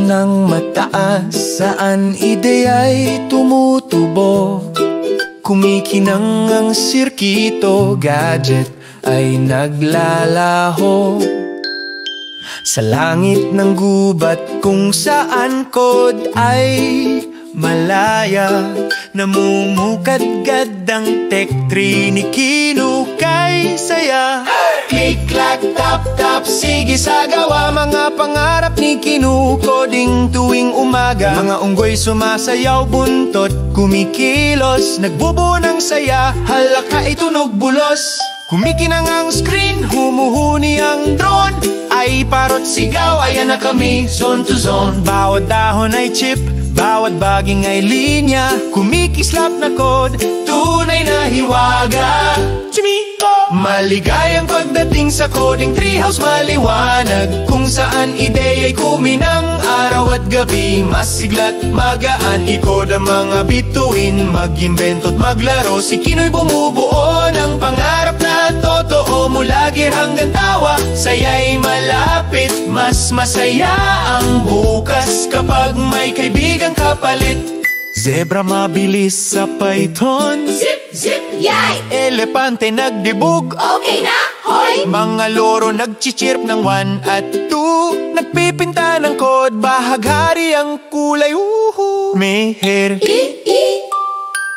ng mataas, saan ideya'y tumutubo. Kumikinang ang sirkito, gadget ay naglalaho. Sa langit ng gubat kung saan code ay malaya, namumukadgad ang tech tree ni Kinukay saya. Click, clack, tap, tap, sige sa gawa. Mga pangarap ni Kinukoding tuwing umaga. Mga unggoy sumasayaw, buntot kumikilos, nagbubuo ng saya, halaka itunog bulos. Kumikinang ang screen, humuhuni ang drone, ay parot sigaw, ayan na kami, zone to zone. Bawat dahon ay chip, bawat baging ay linya, kumikislap na code, tunay na hiwaga. Chimiko! Maligayang pagdating sa coding treehouse, maliwanag kung saan ideya'y kuminang araw at gabi. Masigla't magaan, ikod ang mga bituin, mag-imbento't maglaro. Si Kinoy bumubuo ng pangarap na totoo, mula gear hanggang tawa, saya'y malapit. Mas masaya ang bukas kapag may kaibigang kapalit. Zebra mabilis sa Python, zip, zip, yay! Elepante nagdibog, okay na, hoy! Mga loro nagchichirp ng 1 at 2, nagpipinta ng code, bahaghari ang kulay, may hair,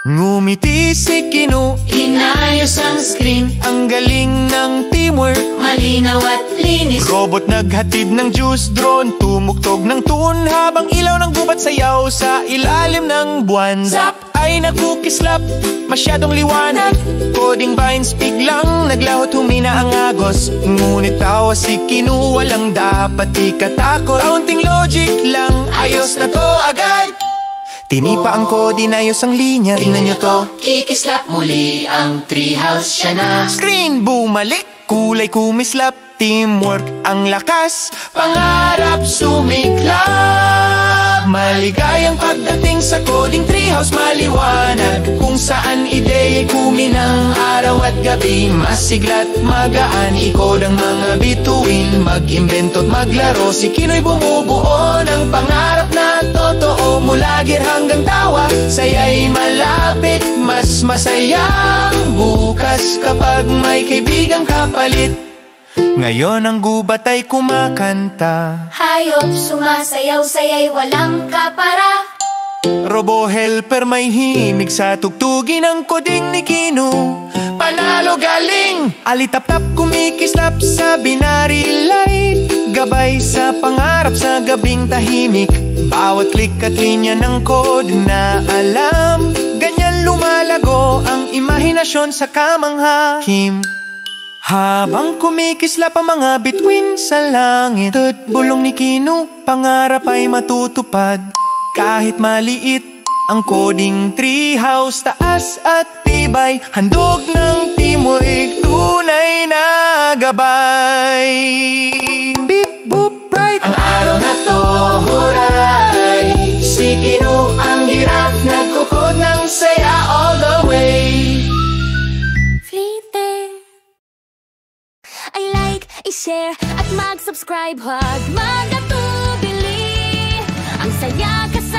ngumiti si Kinu, inayos ang screen, ang galing ng teamwork, malinaw at linis. Robot naghatid ng juice, drone tumugtog ng tune, habang ilaw ng gubat sayaw sa ilalim ng buwan. Zap! Ay nagkukislap, masyadong liwanag, coding binds biglang naglahot, humina ang agos. Ngunit tawa si Kinu, walang dapat ikatakot, kaunting logic lang, ayos na to agad. Tinipa ang code, inayos ang linya, tingnan nyo to. Kikislap muli ang treehouse, siya na. Screen bumalik, kulay kumislap, teamwork ang lakas, pangarap sumiklab. Maligayang pagdating sa coding treehouse, maliwanag kung saan ideya'y kuminang araw at gabi. Masigla't magaan, ikod ang mga bituin, mag-imbento't maglaro. Si Kinoy bumubuo ng pangarap na totoo, mula gear hanggang tawa, saya'y malapit. Mas masayang bukas kapag may kaibigang kapalit. Ngayon ang gubat ay kumakanta, Hayop sumasayaw, saya'y walang kapara. Robo helper may himig sa tugtugin ng koding ni Kinu. Panalo galing! Alitap-tap kumikislap sa binary light, gabay sa pangarap sa gabing tahimik. Bawat click at linya ng code na alam, ganyan lumalago ang imahinasyon sa kamanghahim. Habang kumikislap ang mga bituin sa langit, at bulong ni Kinu, pangarap ay matutupad. Kahit maliit ang coding treehouse, taas at tibay, handog ng teamwork, tunay na gabay. Beep boop right, Ang araw na to, huray! Si Kinu ang giraffe, nagkukod ng saya all the way. Fleeting. I-like, i-share at mag-subscribe, huwag magatubili. Ang saya kasama